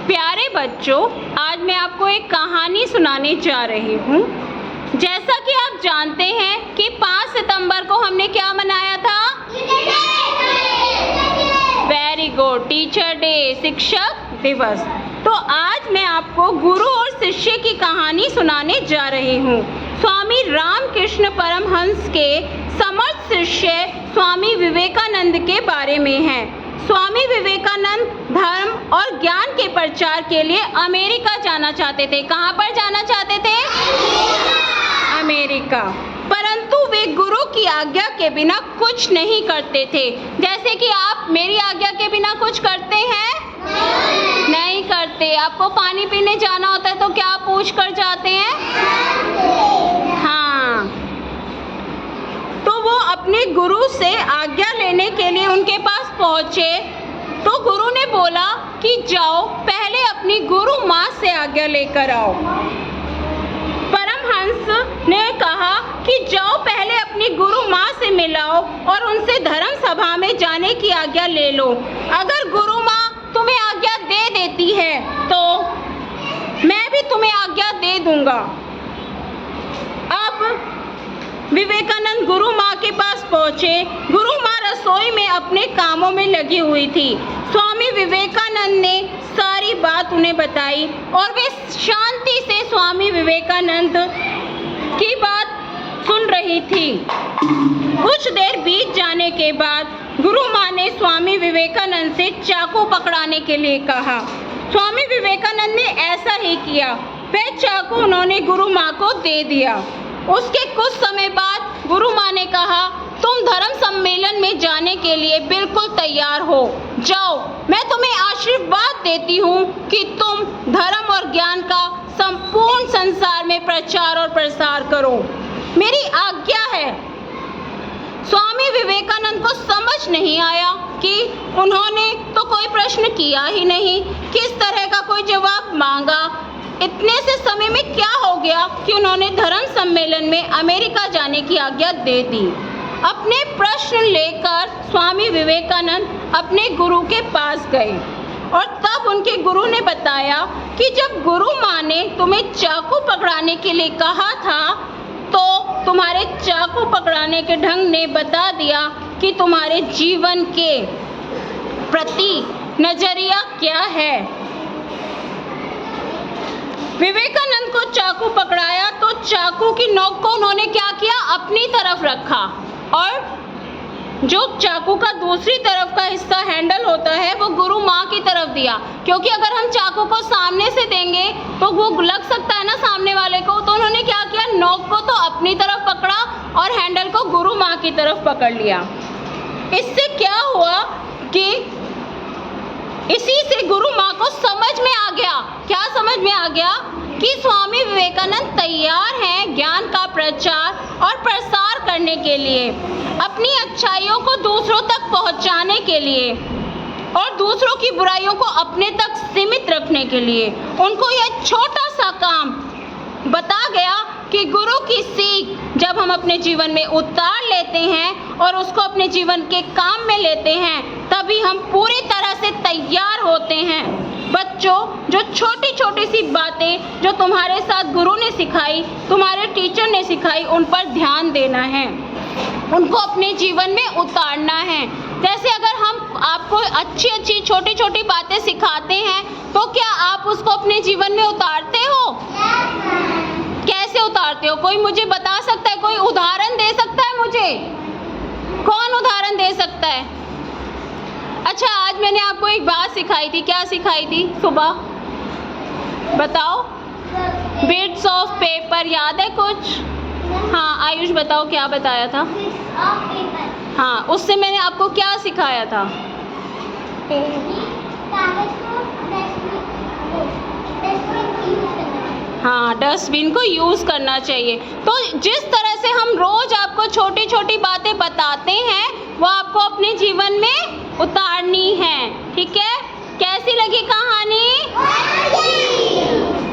प्यारे बच्चों, आज मैं आपको एक कहानी सुनाने जा रही हूँ। जैसा कि आप जानते हैं कि 5 सितंबर को हमने क्या मनाया था? वेरी गुड, टीचर डे, शिक्षक दिवस। तो आज मैं आपको गुरु और शिष्य की कहानी सुनाने जा रही हूँ। स्वामी रामकृष्ण परमहंस के समर्थ शिष्य स्वामी विवेकानंद के बारे में है। स्वामी विवेकानंद धर्म और ज्ञान के प्रचार के लिए अमेरिका जाना चाहते थे। कहाँ पर जाना चाहते थे? अमेरिका। परंतु वे गुरु की आज्ञा के बिना कुछ नहीं करते थे। जैसे कि आप मेरी आज्ञा के बिना कुछ करते हैं? नहीं करते। आपको पानी पीने जाना होता है तो क्या पूछ कर जाते हैं? हाँ। तो वो अपने गुरु से आज्ञा लेने के लिए उनके पास पहुंचे तो गुरु ने बोला कि जाओ पहले अपनी गुरु माँ से आज्ञा लेकर आओ। परमहंस ने कहा कि जाओ पहले अपनी गुरु माँ से मिलाओ और उनसे धर्म सभा में जाने की आज्ञा ले लो। अगर गुरु माँ तुम्हें आज्ञा दे देती है तो मैं भी तुम्हें आज्ञा दे दूंगा। अब विवेकानंद गुरु माँ के पास पहुँचे। गुरु माँ रसोई में अपने कामों में लगी हुई थी। स्वामी विवेकानंद ने सारी बात उन्हें बताई और वे शांति से स्वामी विवेकानंद की बात सुन रही थी। कुछ देर बीत जाने के बाद गुरु माँ ने स्वामी विवेकानंद से चाकू पकड़ाने के लिए कहा। स्वामी विवेकानंद ने ऐसा ही किया। वह चाकू उन्होंने गुरु माँ को दे दिया। उसके कुछ समय बाद गुरु माँ ने कहा, तुम धर्म सम्मेलन में जाने के लिए बिल्कुल तैयार हो। जाओ, मैं तुम्हें आशीर्वाद देती हूँ कि तुम धर्म और ज्ञान का संपूर्ण संसार में प्रचार और प्रसार करो। मेरी आज्ञा है। स्वामी विवेकानंद को समझ नहीं आया कि उन्होंने तो कोई प्रश्न किया ही नहीं, किस तरह का कोई जवाब मांगा। इतने से समय में क्या हो गया कि उन्होंने धर्म सम्मेलन में अमेरिका जाने की आज्ञा दे दी। अपने प्रश्न लेकर स्वामी विवेकानंद अपने गुरु के पास गए और तब उनके गुरु ने बताया कि जब गुरु माँ ने तुम्हें चाकू पकड़ाने के लिए कहा था तो तुम्हारे चाकू पकड़ाने के ढंग ने बता दिया कि तुम्हारे जीवन के प्रति नजरिया क्या है। विवेकानंद को चाकू पकड़ाया तो चाकू की नोक को उन्होंने क्या किया? अपनी तरफ रखा और जो चाकू का दूसरी तरफ का हिस्सा हैंडल होता है वो गुरु माँ की तरफ दिया, क्योंकि अगर हम चाकू को सामने से देंगे तो वो लग सकता है ना सामने वाले को। तो उन्होंने क्या किया? नोक को तो अपनी तरफ पकड़ा और हैंडल को गुरु माँ की तरफ पकड़ लिया। इससे क्या हुआ कि इसी से गुरु माँ को समझ में आ गया। क्या समझ में आ गया? कि स्वामी विवेकानंद तैयार हैं ज्ञान का प्रचार और प्रसार करने के लिए, अपनी अच्छाइयों को दूसरों तक पहुंचाने के लिए और दूसरों की बुराइयों को अपने तक सीमित रखने के लिए। उनको यह छोटा सा काम बता गया कि गुरु की सीख जब हम अपने जीवन में उतार लेते हैं और उसको अपने जीवन के काम में लेते हैं तभी हम पूरी तरह से तैयार होते हैं। बच्चों, जो छोटी छोटी सी बातें जो तुम्हारे साथ गुरु ने सिखाई, तुम्हारे टीचर ने सिखाई, उन पर ध्यान देना है, उनको अपने जीवन में उतारना है। जैसे अगर हम आपको अच्छी अच्छी छोटी छोटी बातें सिखाते हैं तो क्या आप उसको अपने जीवन में उतारते हो? कैसे उतारते हो? कोई मुझे बता सकता है? कोई उदाहरण दे सकता है मुझे? कौन उदाहरण दे सकता है? अच्छा, आज मैंने आपको एक बात सिखाई थी। क्या सिखाई थी सुबह? बताओ। बिट्स ऑफ पेपर, याद है कुछ? हाँ, आयुष बताओ क्या बताया था? हाँ, उससे मैंने आपको क्या सिखाया था? हाँ, डस्टबिन को यूज़ करना चाहिए। तो जिस तरह से हम रोज आपको छोटी छोटी बातें बताते हैं वो आपको अपने जीवन में उतारनी है। ठीक है? कैसी लगी कहानी?